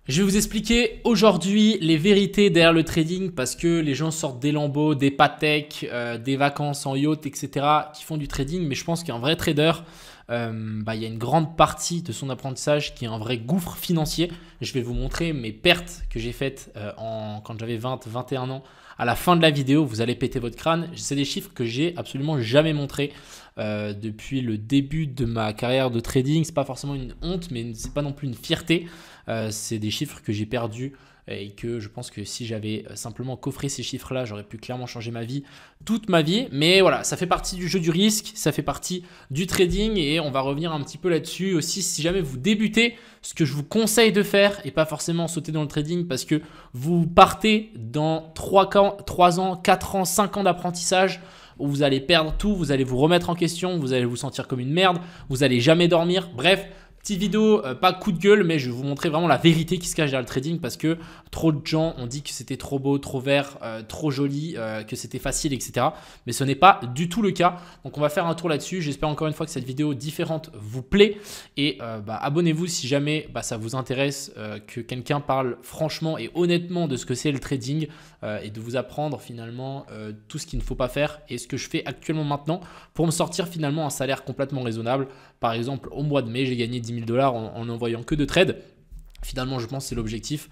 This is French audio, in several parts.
Je vais vous expliquer aujourd'hui les vérités derrière le trading parce que les gens sortent des Lambeaux, des Patek, des vacances en yacht, etc. qui font du trading. Mais je pense qu'un vrai trader, il y a une grande partie de son apprentissage qui est un vrai gouffre financier. Je vais vous montrer mes pertes que j'ai faites quand j'avais 20-21 ans. À la fin de la vidéo, vous allez péter votre crâne. C'est des chiffres que j'ai absolument jamais montrés depuis le début de ma carrière de trading. C'est pas forcément une honte, mais c'est pas non plus une fierté. C'est des chiffres que j'ai perdus et que je pense que si j'avais simplement coffré ces chiffres-là, j'aurais pu clairement changer ma vie, toute ma vie. Mais voilà, ça fait partie du jeu du risque, ça fait partie du trading et on va revenir un petit peu là-dessus aussi. Si jamais vous débutez, ce que je vous conseille de faire et pas forcément sauter dans le trading parce que vous partez dans 3 ans, 4 ans, 5 ans d'apprentissage où vous allez perdre tout, vous allez vous remettre en question, vous allez vous sentir comme une merde, vous allez jamais dormir. Bref, petite vidéo, pas coup de gueule, mais je vais vous montrer vraiment la vérité qui se cache derrière le trading parce que trop de gens ont dit que c'était trop beau, trop vert, trop joli, que c'était facile, etc. Mais ce n'est pas du tout le cas. Donc on va faire un tour là-dessus. J'espère encore une fois que cette vidéo différente vous plaît. Et abonnez-vous si jamais ça vous intéresse que quelqu'un parle franchement et honnêtement de ce que c'est le trading et de vous apprendre finalement tout ce qu'il ne faut pas faire et ce que je fais actuellement maintenant pour me sortir finalement un salaire complètement raisonnable. Par exemple, au mois de mai, j'ai gagné 10 000 $ en n'envoyant que de trades. Finalement, je pense que c'est l'objectif,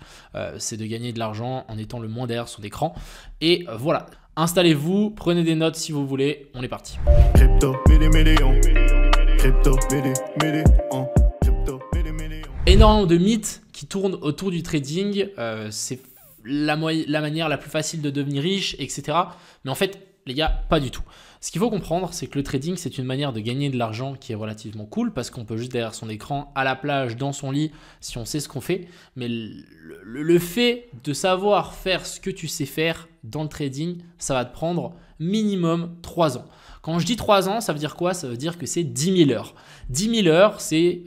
c'est de gagner de l'argent en étant le moins derrière son écran. Et voilà, installez-vous, prenez des notes si vous voulez, on est parti. Énormément de mythes qui tournent autour du trading, c'est la manière la plus facile de devenir riche, etc. Mais en fait, les gars, pas du tout. Ce qu'il faut comprendre, c'est que le trading, c'est une manière de gagner de l'argent qui est relativement cool parce qu'on peut juste derrière son écran, à la plage, dans son lit, si on sait ce qu'on fait. Mais le fait de savoir faire ce que tu sais faire dans le trading, ça va te prendre minimum 3 ans. Quand je dis 3 ans, ça veut dire quoi? Ça veut dire que c'est 10 000 heures. 10 000 heures, c'est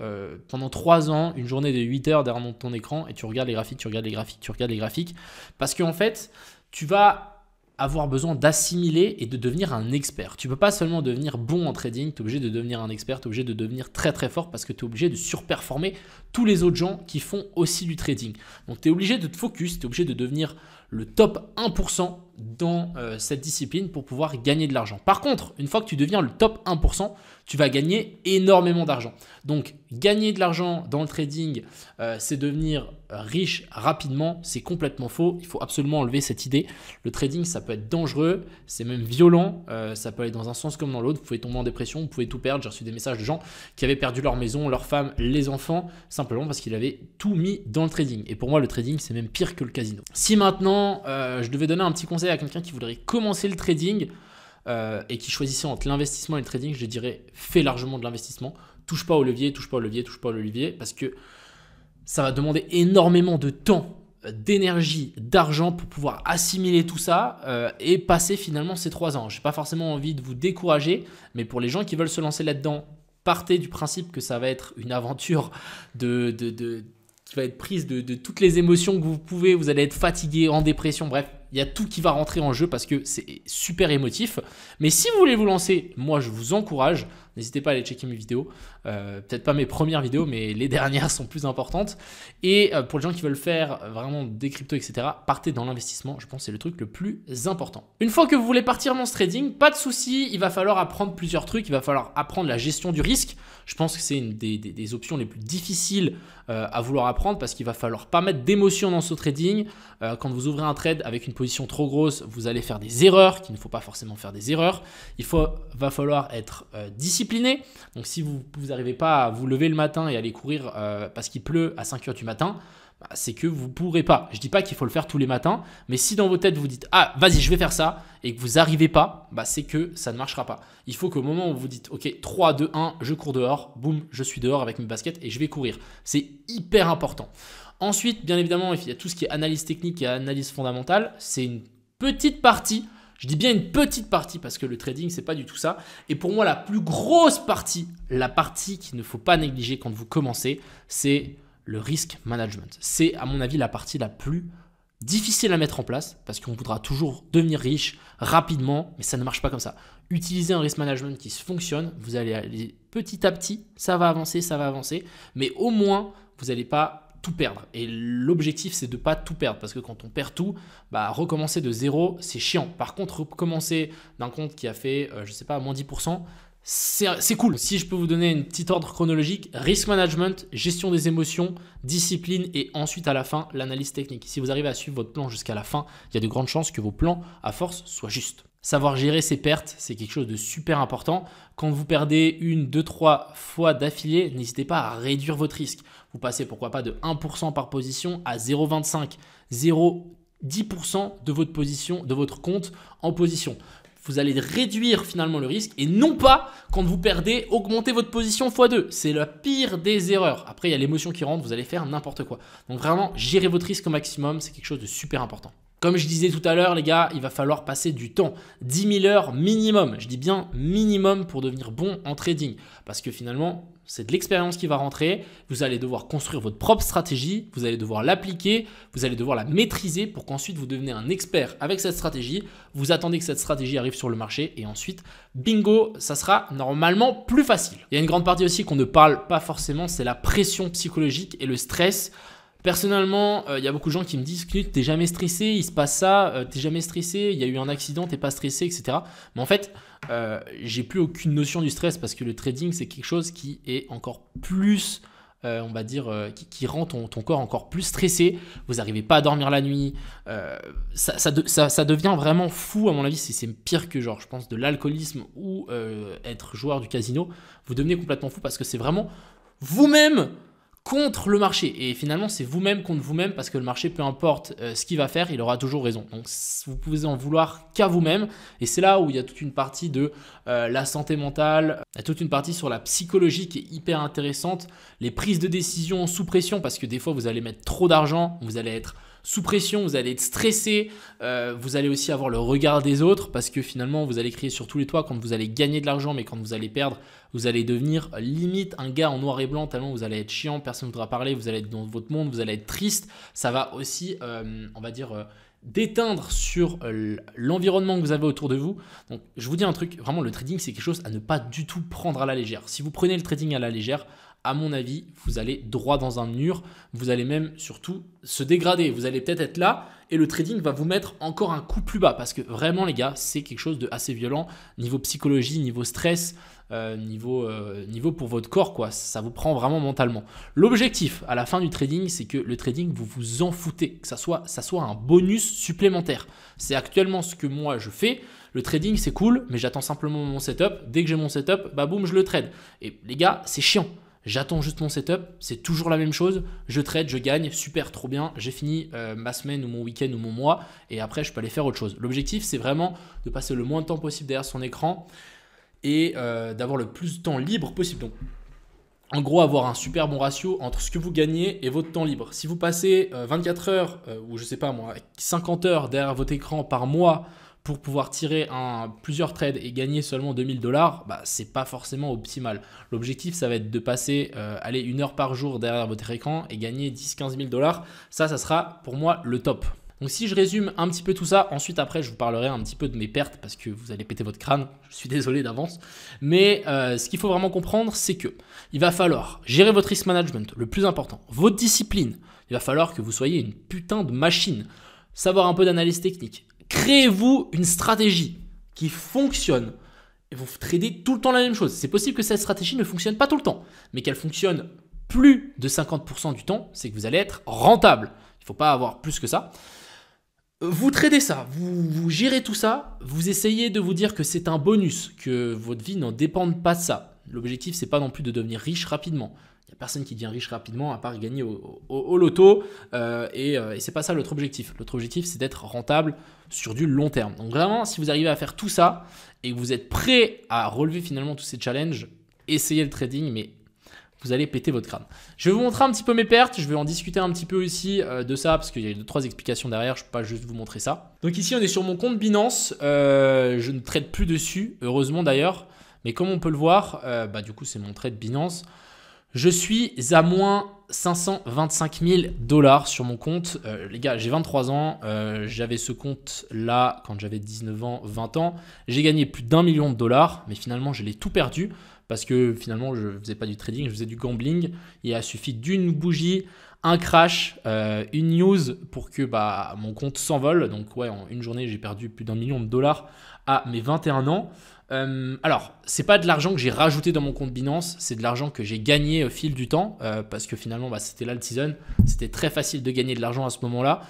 pendant 3 ans, une journée de 8 heures derrière ton écran et tu regardes les graphiques, tu regardes les graphiques, tu regardes les graphiques. Parce qu'en fait, tu vas avoir besoin d'assimiler et de devenir un expert. Tu ne peux pas seulement devenir bon en trading, tu es obligé de devenir un expert, tu es obligé de devenir très très fort parce que tu es obligé de surperformer tous les autres gens qui font aussi du trading. Donc tu es obligé de te focus, tu es obligé de devenir le top 1% dans cette discipline pour pouvoir gagner de l'argent. Par contre, une fois que tu deviens le top 1%, tu vas gagner énormément d'argent. Donc, gagner de l'argent dans le trading, c'est devenir riche rapidement. C'est complètement faux. Il faut absolument enlever cette idée. Le trading, ça peut être dangereux, c'est même violent. Ça peut aller dans un sens comme dans l'autre. Vous pouvez tomber en dépression, vous pouvez tout perdre. J'ai reçu des messages de gens qui avaient perdu leur maison, leur femme, les enfants, simplement parce qu'ils avaient tout mis dans le trading. Et pour moi, le trading, c'est même pire que le casino. Si maintenant, je devais donner un petit conseil à quelqu'un qui voudrait commencer le trading, et qui choisissait entre l'investissement et le trading, je dirais fais largement de l'investissement. Touche pas au levier, touche pas au levier, touche pas au levier parce que ça va demander énormément de temps, d'énergie, d'argent pour pouvoir assimiler tout ça et passer finalement ces 3 ans. Je n'ai pas forcément envie de vous décourager, mais pour les gens qui veulent se lancer là-dedans, partez du principe que ça va être une aventure qui va être prise de toutes les émotions que vous pouvez. Vous allez être fatigué, en dépression, bref. Il y a tout qui va rentrer en jeu parce que c'est super émotif. Mais si vous voulez vous lancer, moi je vous encourage. N'hésitez pas à aller checker mes vidéos. Peut-être pas mes premières vidéos, mais les dernières sont plus importantes. Et pour les gens qui veulent faire vraiment des cryptos, etc., partez dans l'investissement. Je pense que c'est le truc le plus important. Une fois que vous voulez partir dans ce trading, pas de souci. Il va falloir apprendre plusieurs trucs. Il va falloir apprendre la gestion du risque. Je pense que c'est une des options les plus difficiles à vouloir apprendre parce qu'il va falloir pas mettre d'émotion dans ce trading. Quand vous ouvrez un trade avec une position trop grosse, vous allez faire des erreurs, qu'il ne faut pas forcément faire des erreurs. Va falloir être discipliné. Donc si vous n'arrivez pas à vous lever le matin et aller courir parce qu'il pleut à 5 heures du matin, c'est que vous ne pourrez pas. Je ne dis pas qu'il faut le faire tous les matins, mais si dans vos têtes vous dites « Ah, vas-y, je vais faire ça » et que vous n'arrivez pas, c'est que ça ne marchera pas. Il faut qu'au moment où vous dites « Ok, 3, 2, 1, je cours dehors », boum, je suis dehors avec mes baskets et je vais courir. C'est hyper important. Ensuite, bien évidemment, il y a tout ce qui est analyse technique et analyse fondamentale. C'est une petite partie. Je dis bien une petite partie parce que le trading, c'est pas du tout ça. Et pour moi, la plus grosse partie, la partie qu'il ne faut pas négliger quand vous commencez, c'est le risk management. C'est, à mon avis, la partie la plus difficile à mettre en place parce qu'on voudra toujours devenir riche rapidement, mais ça ne marche pas comme ça. Utilisez un risk management qui fonctionne, vous allez aller petit à petit, ça va avancer, mais au moins, vous n'allez pas tout perdre. Et l'objectif, c'est de ne pas tout perdre parce que quand on perd tout, bah, recommencer de zéro, c'est chiant. Par contre, recommencer d'un compte qui a fait, je sais pas, moins 10%, c'est cool. Si je peux vous donner une petite ordre chronologique, risk management, gestion des émotions, discipline et ensuite à la fin, l'analyse technique. Si vous arrivez à suivre votre plan jusqu'à la fin, il y a de grandes chances que vos plans, à force, soient justes. Savoir gérer ses pertes, c'est quelque chose de super important. Quand vous perdez 1, 2, 3 fois d'affilée, n'hésitez pas à réduire votre risque. Vous passez pourquoi pas de 1% par position à 0,25, 0,10% de votre position, de votre compte en position. Vous allez réduire finalement le risque et non pas quand vous perdez, augmenter votre position x2. C'est la pire des erreurs. Après, il y a l'émotion qui rentre, vous allez faire n'importe quoi. Donc vraiment, gérez votre risque au maximum, c'est quelque chose de super important. Comme je disais tout à l'heure, les gars, il va falloir passer du temps. 10 000 heures minimum. Je dis bien minimum pour devenir bon en trading. Parce que finalement, c'est de l'expérience qui va rentrer. Vous allez devoir construire votre propre stratégie. Vous allez devoir l'appliquer. Vous allez devoir la maîtriser pour qu'ensuite vous deveniez un expert avec cette stratégie. Vous attendez que cette stratégie arrive sur le marché. Et ensuite, bingo, ça sera normalement plus facile. Il y a une grande partie aussi qu'on ne parle pas forcément. C'est la pression psychologique et le stress. Personnellement, il y a beaucoup de gens qui me disent que t'es jamais stressé, il se passe ça, t'es jamais stressé, il y a eu un accident, t'es pas stressé, etc. Mais en fait, j'ai plus aucune notion du stress parce que le trading, c'est quelque chose qui est encore plus, on va dire, qui rend ton corps encore plus stressé. Vous n'arrivez pas à dormir la nuit. Ça devient vraiment fou, à mon avis. C'est pire que, genre, je pense, de l'alcoolisme ou être joueur du casino. Vous devenez complètement fou parce que c'est vraiment vous-même contre le marché. Et finalement, c'est vous-même contre vous-même parce que le marché, peu importe ce qu'il va faire, il aura toujours raison. Donc, vous pouvez en vouloir qu'à vous-même. Et c'est là où il y a toute une partie de la santé mentale, il y a toute une partie sur la psychologie qui est hyper intéressante. Les prises de décision sous pression parce que des fois, vous allez mettre trop d'argent, vous allez être sous pression, vous allez être stressé, vous allez aussi avoir le regard des autres parce que finalement, vous allez crier sur tous les toits quand vous allez gagner de l'argent, mais quand vous allez perdre, vous allez devenir limite un gars en noir et blanc tellement vous allez être chiant, personne ne voudra parler, vous allez être dans votre monde, vous allez être triste. Ça va aussi, on va dire, d'éteindre sur l'environnement que vous avez autour de vous. Donc, je vous dis un truc, vraiment, le trading, c'est quelque chose à ne pas du tout prendre à la légère. Si vous prenez le trading à la légère, à mon avis, vous allez droit dans un mur. Vous allez même surtout se dégrader. Vous allez peut-être être là et le trading va vous mettre encore un coup plus bas parce que vraiment, les gars, c'est quelque chose de assez violent. Niveau psychologie, niveau stress, niveau pour votre corps, quoi. Ça vous prend vraiment mentalement. L'objectif à la fin du trading, c'est que le trading, vous vous en foutez. Que ça soit un bonus supplémentaire. C'est actuellement ce que moi, je fais. Le trading, c'est cool, mais j'attends simplement mon setup. Dès que j'ai mon setup, bah boum, je le trade. Et les gars, c'est chiant. J'attends juste mon setup, c'est toujours la même chose, je trade, je gagne, super, trop bien, j'ai fini ma semaine ou mon week-end ou mon mois et après je peux aller faire autre chose. L'objectif c'est vraiment de passer le moins de temps possible derrière son écran et d'avoir le plus de temps libre possible. Donc en gros avoir un super bon ratio entre ce que vous gagnez et votre temps libre. Si vous passez 24 heures ou je sais pas moi, 50 heures derrière votre écran par mois pour pouvoir tirer plusieurs trades et gagner seulement 2000 $, bah, c'est pas forcément optimal. L'objectif, ça va être de passer 1 heure par jour derrière votre écran et gagner 10-15 000 $. Ça sera pour moi le top. Donc si je résume un petit peu tout ça, ensuite après je vous parlerai un petit peu de mes pertes parce que vous allez péter votre crâne, je suis désolé d'avance. Mais ce qu'il faut vraiment comprendre, c'est que il va falloir gérer votre risk management, le plus important, votre discipline. Il va falloir que vous soyez une putain de machine, savoir un peu d'analyse technique. Créez-vous une stratégie qui fonctionne et vous tradez tout le temps la même chose. C'est possible que cette stratégie ne fonctionne pas tout le temps, mais qu'elle fonctionne plus de 50% du temps, c'est que vous allez être rentable. Il ne faut pas avoir plus que ça. Vous tradez ça, vous gérez tout ça, vous essayez de vous dire que c'est un bonus, que votre vie n'en dépende pas de ça. L'objectif, c'est pas non plus de devenir riche rapidement. Il n'y a personne qui devient riche rapidement à part gagner au loto et c'est pas ça l'autre objectif. L'autre objectif, c'est d'être rentable sur du long terme. Donc vraiment, si vous arrivez à faire tout ça et que vous êtes prêt à relever finalement tous ces challenges, essayez le trading, mais vous allez péter votre crâne. Je vais vous montrer un petit peu mes pertes, je vais en discuter un petit peu aussi de ça parce qu'il y a 2-3 explications derrière, je ne peux pas juste vous montrer ça. Donc ici, on est sur mon compte Binance, je ne trade plus dessus, heureusement d'ailleurs, mais comme on peut le voir, du coup c'est mon trade Binance. Je suis à moins 525 000 $ sur mon compte. Les gars, j'ai 23 ans. J'avais ce compte-là quand j'avais 19 ans, 20 ans. J'ai gagné plus d'1 million de dollars, mais finalement, je l'ai tout perdu parce que finalement, je ne faisais pas du trading, je faisais du gambling. Il a suffi d'une bougie, un crash, une news pour que mon compte s'envole. Donc ouais, en une journée, j'ai perdu plus d'1 million de dollars à mes 21 ans. Alors, c'est pas de l'argent que j'ai rajouté dans mon compte Binance, c'est de l'argent que j'ai gagné au fil du temps, parce que finalement, c'était l'alt-season, c'était très facile de gagner de l'argent à ce moment-là.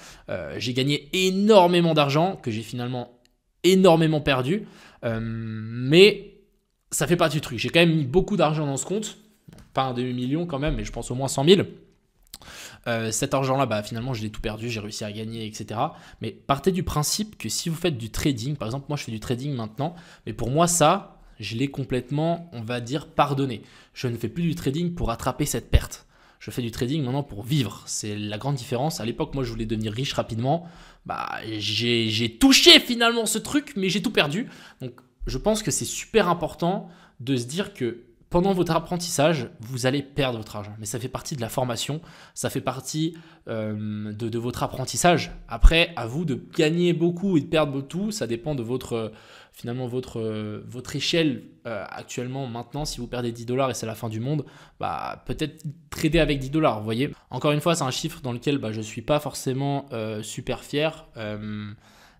J'ai gagné énormément d'argent que j'ai finalement énormément perdu, mais ça fait partie du truc. J'ai quand même mis beaucoup d'argent dans ce compte, pas un demi-million quand même, mais je pense au moins 100 000. Cet argent-là, finalement, je l'ai tout perdu, j'ai réussi à gagner, etc. Mais partez du principe que si vous faites du trading, par exemple, moi, je fais du trading maintenant, mais pour moi, ça, je l'ai complètement, on va dire, pardonné. Je ne fais plus du trading pour rattraper cette perte. Je fais du trading maintenant pour vivre. C'est la grande différence. À l'époque, moi, je voulais devenir riche rapidement. J'ai touché finalement ce truc, mais j'ai tout perdu. Donc, je pense que c'est super important de se dire que pendant votre apprentissage, vous allez perdre votre argent. Mais ça fait partie de la formation, ça fait partie de votre apprentissage. Après, à vous de gagner beaucoup et de perdre tout. Ça dépend de votre échelle actuellement. Maintenant, si vous perdez 10 dollars et c'est la fin du monde, peut-être trader avec 10 dollars. Vous voyez, encore une fois, c'est un chiffre dans lequel je ne suis pas forcément super fier.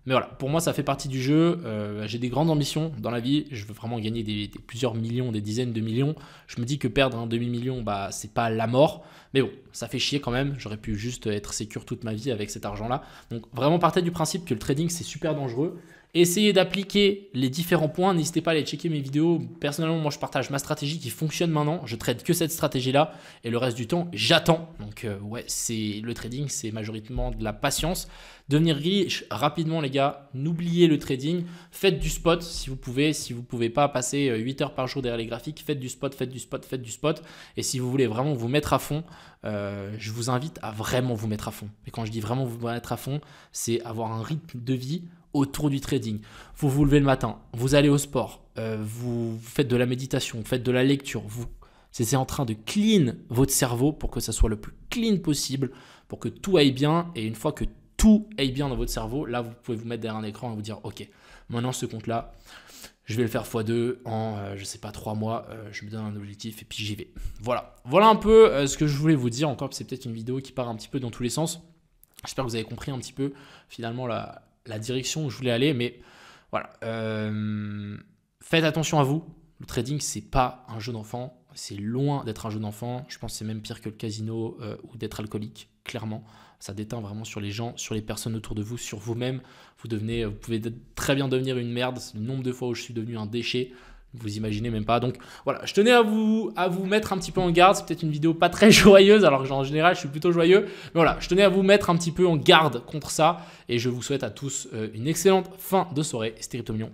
Mais voilà, pour moi, ça fait partie du jeu. J'ai des grandes ambitions dans la vie. Je veux vraiment gagner plusieurs millions, des dizaines de millions. Je me dis que perdre un demi-million, c'est pas la mort. Mais bon, ça fait chier quand même. J'aurais pu juste être sécure toute ma vie avec cet argent-là. Donc vraiment, partez du principe que le trading, c'est super dangereux. Essayez d'appliquer les différents points. N'hésitez pas à aller checker mes vidéos. Personnellement, moi, je partage ma stratégie qui fonctionne maintenant. Je trade que cette stratégie-là. Et le reste du temps, j'attends. Donc, le trading, c'est majoritairement de la patience. Devenir riche rapidement, les gars. N'oubliez le trading. Faites du spot si vous pouvez. Si vous ne pouvez pas passer 8 heures par jour derrière les graphiques, faites du spot, faites du spot, faites du spot. Et si vous voulez vraiment vous mettre à fond, je vous invite à vraiment vous mettre à fond. Et quand je dis vraiment vous mettre à fond, c'est avoir un rythme de vie autour du trading. Vous vous levez le matin, vous allez au sport, vous faites de la méditation, vous faites de la lecture, c'est en train de clean votre cerveau pour que ça soit le plus clean possible, pour que tout aille bien. Et une fois que tout aille bien dans votre cerveau, là, vous pouvez vous mettre derrière un écran et vous dire, ok, maintenant ce compte-là, je vais le faire x2 en, 3 mois, je me donne un objectif et puis j'y vais. Voilà un peu ce que je voulais vous dire. Encore, c'est peut-être une vidéo qui part un petit peu dans tous les sens. J'espère que vous avez compris un petit peu finalement la direction où je voulais aller, mais voilà. Faites attention à vous. Le trading, c'est pas un jeu d'enfant. C'est loin d'être un jeu d'enfant. Je pense que c'est même pire que le casino ou d'être alcoolique, clairement. Ça déteint vraiment sur les gens, sur les personnes autour de vous, sur vous-même. Vous pouvez très bien devenir une merde. C'est le nombre de fois où je suis devenu un déchet. Vous imaginez même pas. Donc voilà, je tenais à vous mettre un petit peu en garde. C'est peut-être une vidéo pas très joyeuse, alors que en général je suis plutôt joyeux. Mais voilà, je tenais à vous mettre un petit peu en garde contre ça. Et je vous souhaite à tous une excellente fin de soirée. C'était Crypto Millions.